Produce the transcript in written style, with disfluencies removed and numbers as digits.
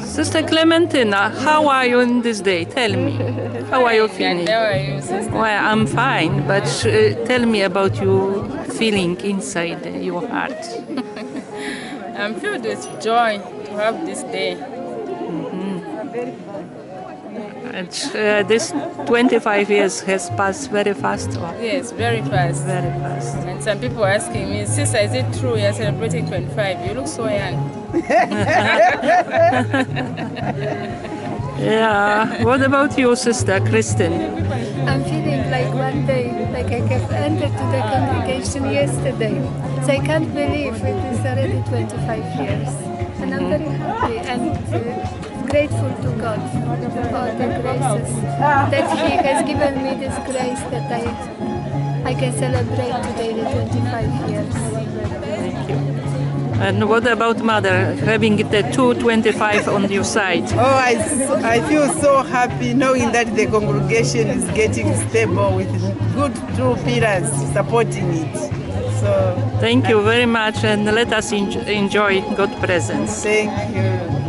Sister Clementina, how are you in this day? Tell me. How are you feeling? How are you, sister? Well, I'm fine, but tell me about your feeling inside your heart. I'm filled with joy to have this day. And, this 25 years has passed very fast. Yes, very fast. Very fast. And some people are asking me, sister, is it true you're celebrating 25? You look so young. Yeah. What about you, Sister Kristen? I'm feeling like one day, like I have entered to the congregation yesterday. So I can't believe it is already 25 years. And I'm very happy and grateful to God for all the graces that He has given me this grace that I can celebrate today the 25 years. Thank you. And what about Mother, having the 225 on your side? Oh, I feel so happy knowing that the congregation is getting stable with good true pillars supporting it. So Thank you very much, and let us enjoy God's presence. thank you.